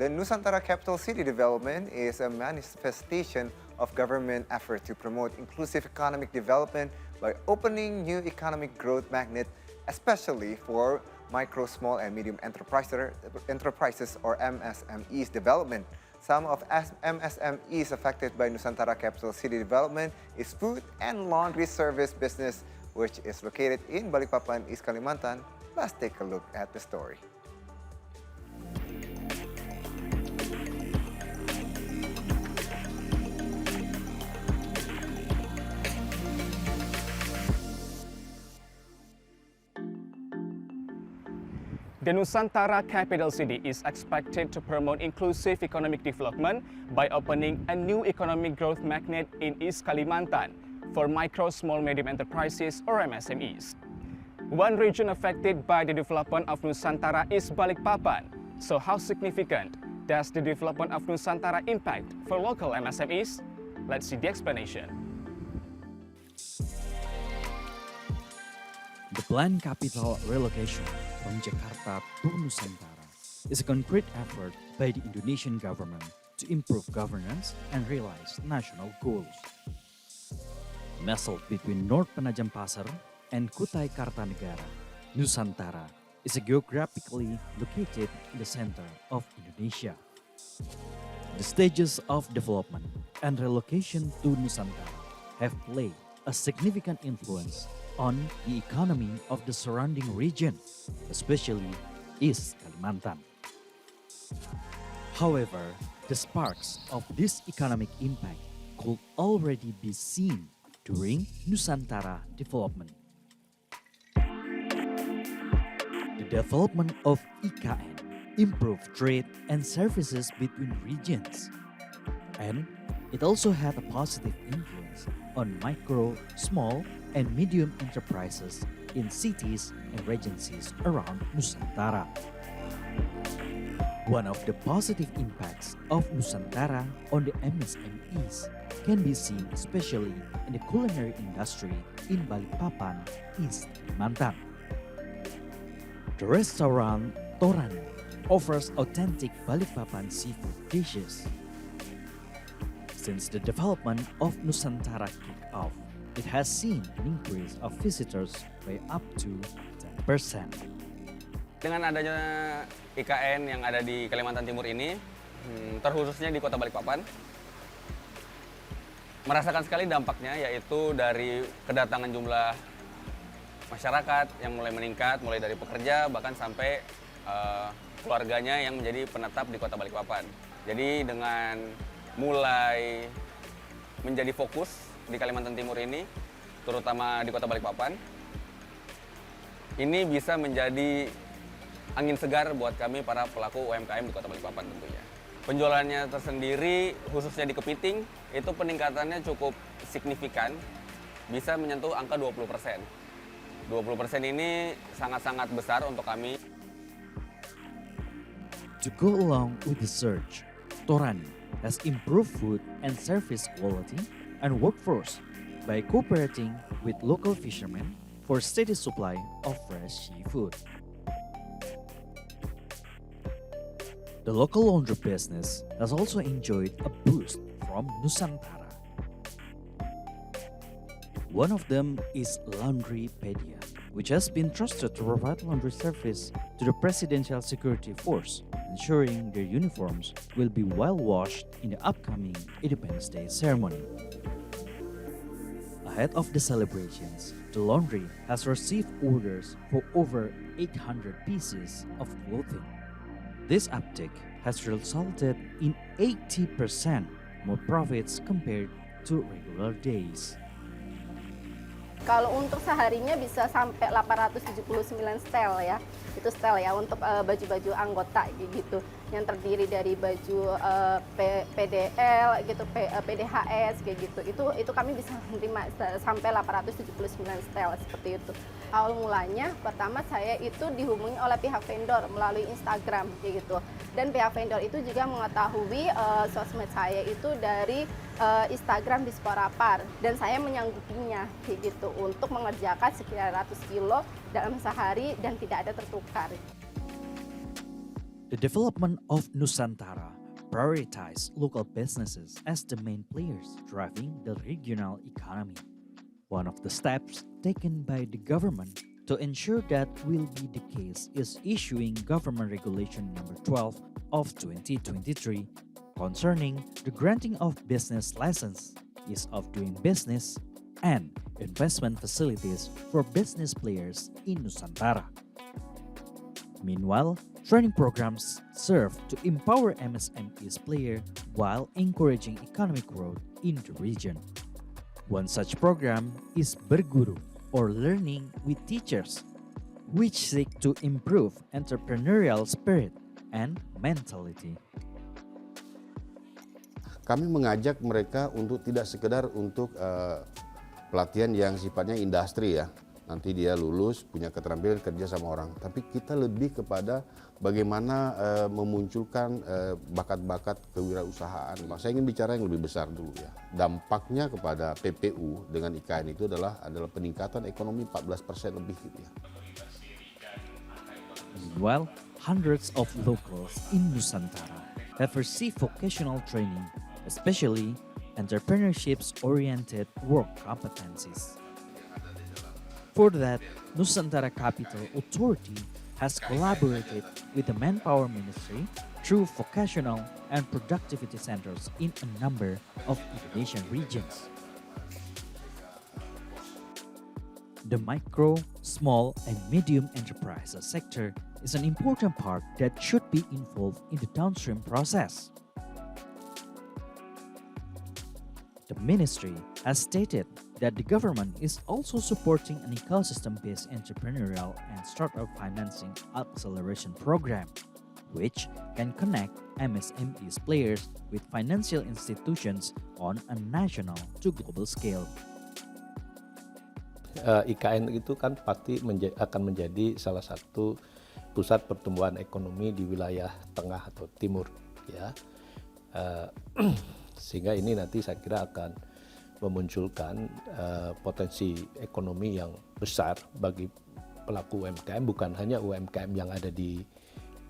The Nusantara Capital City development is a manifestation of government effort to promote inclusive economic development by opening new economic growth magnet, especially for micro, small, and medium enterprises or MSMEs development. Some of MSMEs affected by Nusantara Capital City development is food and laundry service business, which is located in Balikpapan, East Kalimantan. Let's take a look at the story. The Nusantara Capital City is expected to promote inclusive economic development by opening a new economic growth magnet in East Kalimantan for micro, small, medium enterprises or MSMEs. One region affected by the development of Nusantara is Balikpapan. So how significant does the development of Nusantara impact for local MSMEs? Let's see the explanation. The planned capital relocation from Jakarta to Nusantara is a concrete effort by the Indonesian government to improve governance and realize national goals. Nestled between North Penajam Pasir and Kutai Kartanegara, Nusantara is geographically located in the center of Indonesia. The stages of development and relocation to Nusantara have played a significant influence on the economy of the surrounding region, especially East Kalimantan. However, the sparks of this economic impact could already be seen during Nusantara development. The development of IKN improved trade and services between regions, and it also had a positive influence on micro, small, and medium enterprises in cities and regencies around Nusantara. One of the positive impacts of Nusantara on the MSMEs can be seen especially in the culinary industry in Balikpapan, East Kalimantan. The restaurant Torani offers authentic Balikpapan seafood dishes. Since the development of Nusantara kicked off, it has seen an increase of visitors by up to 10%. Dengan adanya IKN yang ada di Kalimantan Timur ini, terkhususnya di Kota Balikpapan, merasakan sekali dampaknya, yaitu dari kedatangan jumlah masyarakat yang mulai meningkat, mulai dari pekerja bahkan sampai keluarganya yang menjadi penetap di Kota Balikpapan. Jadi dengan mulai menjadi fokus di Kalimantan Timur ini, terutama di Kota Balikpapan, ini bisa menjadi angin segar buat kami para pelaku UMKM di Kota Balikpapan tentunya. Penjualannya tersendiri, khususnya di kepiting, itu peningkatannya cukup signifikan, bisa menyentuh angka 20%. 20% ini sangat-sangat besar untuk kami. To go along with the surge, Torani has improved food and service quality and workforce by cooperating with local fishermen for steady supply of fresh seafood. The local laundry business has also enjoyed a boost from Nusantara. One of them is Laundrypedia, which has been trusted to provide laundry service to the Presidential Security Force, ensuring their uniforms will be well washed in the upcoming Independence Day ceremony. Ahead of the celebrations, the laundry has received orders for over 800 pieces of clothing. This uptick has resulted in 80% more profits compared to regular days. Kalau untuk seharinya bisa sampai 879 setel ya. Itu setel ya untuk baju-baju anggota gitu. Yang terdiri dari baju PDL gitu, PDHS kayak gitu. Itu kami bisa menerima sampai 879 setel seperti itu. Awal mulanya pertama saya itu dihubungi oleh pihak vendor melalui Instagram kayak gitu. Dan pihak vendor itu juga mengetahui sosmed saya itu dari Instagram Disporapar, dan saya menyanggupinya gitu untuk mengerjakan sekian ratus kilo dalam sehari dan tidak ada tertukar. The development of Nusantara prioritized local businesses as the main players driving the regional economy. One of the steps taken by the government to ensure that will be the case is issuing Government Regulation Number 12 of 2023 concerning the granting of business license, ease of doing business, and investment facilities for business players in Nusantara. Meanwhile, training programs serve to empower MSMEs player while encouraging economic growth in the region. One such program is Berguru, or Learning with Teachers, which seek to improve entrepreneurial spirit and mentality. Kami mengajak mereka untuk tidak sekedar untuk pelatihan yang sifatnya industri ya. Nanti dia lulus, punya keterampilan kerja sama orang. Tapi kita lebih kepada bagaimana memunculkan bakat-bakat kewirausahaan. Saya ingin bicara yang lebih besar dulu ya. Dampaknya kepada PPU dengan IKN itu adalah peningkatan ekonomi 14% lebih gitu ya. Meanwhile, hundreds of locals in Nusantara have received vocational training, especially entrepreneurship-oriented work competencies. For that, Nusantara Capital Authority has collaborated with the Manpower Ministry through vocational and productivity centers in a number of Indonesian regions. The micro, small, and medium enterprises sector is an important part that should be involved in the downstream process. The ministry has stated that the government is also supporting an ecosystem-based entrepreneurial and startup financing acceleration program, which can connect MSMEs players with financial institutions on a national to global scale. IKN itu kan pasti akan menjadi salah satu pusat pertumbuhan ekonomi di wilayah tengah atau timur, ya. Sehingga ini nanti saya kira akan memunculkan potensi ekonomi yang besar bagi pelaku UMKM, bukan hanya UMKM yang ada di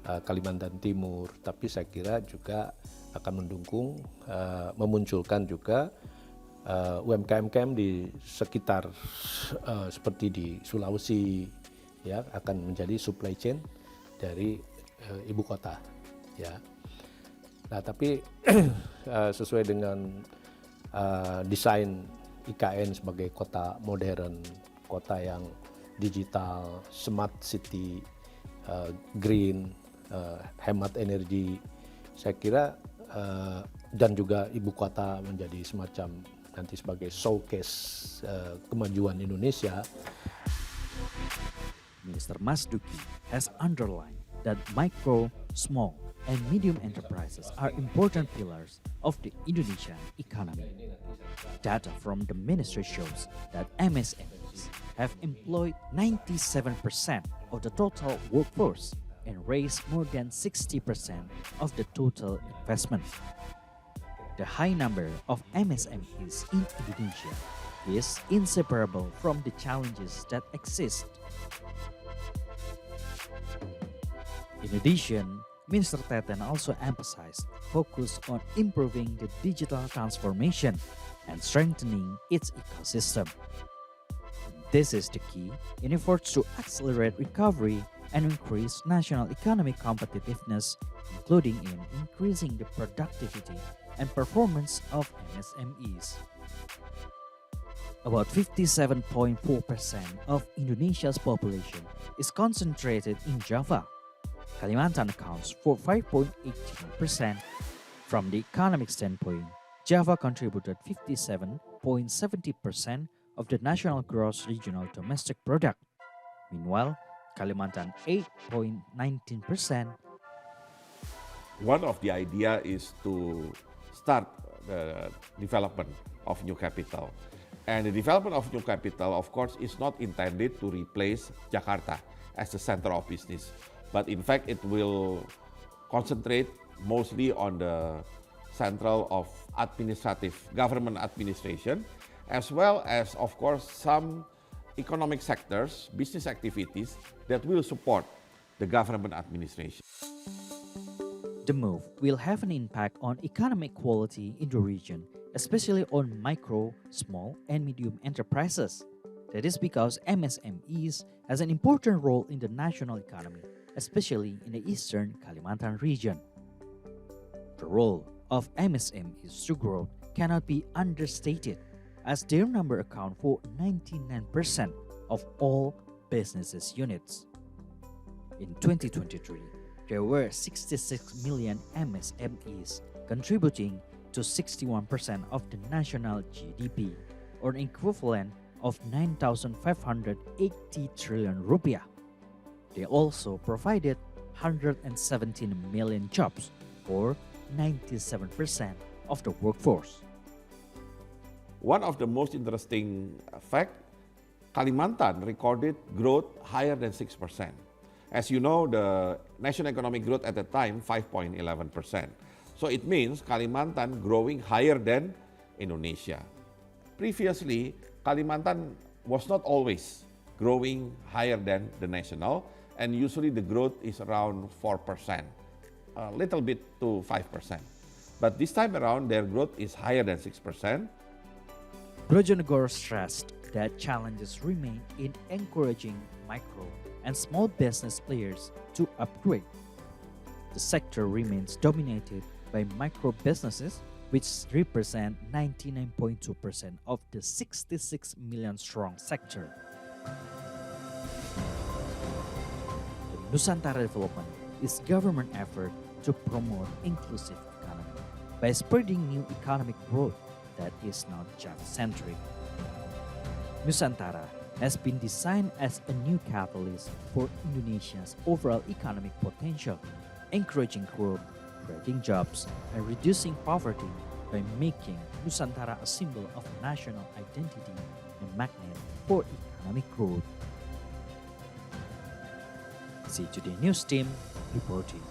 Kalimantan Timur, tapi saya kira juga akan mendukung memunculkan juga UMKM di sekitar seperti di Sulawesi, ya, akan menjadi supply chain dari ibu kota, ya. Nah, tapi sesuai dengan desain IKN sebagai kota modern, kota yang digital, smart city, green, hemat energi, saya kira dan juga ibu kota menjadi semacam nanti sebagai showcase kemajuan Indonesia. Minister Mas Duki has underlined that micro, small, and medium enterprises are important pillars of the Indonesian economy. Data from the ministry shows that MSMEs have employed 97% of the total workforce and raised more than 60% of the total investment. The high number of MSMEs in Indonesia is inseparable from the challenges that exist. In addition, Minister Teten also emphasized focus on improving the digital transformation and strengthening its ecosystem. This is the key in efforts to accelerate recovery and increase national economic competitiveness, including in increasing the productivity and performance of MSMEs. About 57.4% of Indonesia's population is concentrated in Java. Kalimantan accounts for 5.18%. From the economic standpoint, Java contributed 57.70% of the national gross regional domestic product. Meanwhile, Kalimantan 8.19%. One of the idea is to start the development of new capital. And the development of new capital, of course, is not intended to replace Jakarta as the center of business. But in fact, it will concentrate mostly on the central of administrative government administration, as well as, of course, some economic sectors, business activities that will support the government administration. The move will have an impact on economic quality in the region, especially on micro, small, and medium enterprises. That is because MSMEs has an important role in the national economy, especially in the eastern Kalimantan region. The role of MSMEs to growth cannot be understated, as their number account for 99% of all businesses units. In 2023, there were 66 million MSMEs, contributing to 61% of the national GDP, or an equivalent of 9,580 trillion rupiah. They also provided 117 million jobs, or 97% of the workforce. One of the most interesting fact, Kalimantan recorded growth higher than 6%. As you know, the national economic growth at the time, 5.11%. So it means Kalimantan growing higher than Indonesia. Previously, Kalimantan was not always growing higher than the national, and usually the growth is around 4%, a little bit to 5%. But this time around, their growth is higher than 6%. Brojonegoro stressed that challenges remain in encouraging micro and small business players to upgrade. The sector remains dominated by micro businesses, which represent 99.2% of the 66 million strong sector. The Nusantara development is government effort to promote inclusive economy by spreading new economic growth that is not job-centric. Nusantara has been designed as a new catalyst for Indonesia's overall economic potential, encouraging growth, creating jobs, and reducing poverty by making Nusantara a symbol of national identity and magnet for economic growth. CTD News Team reporting.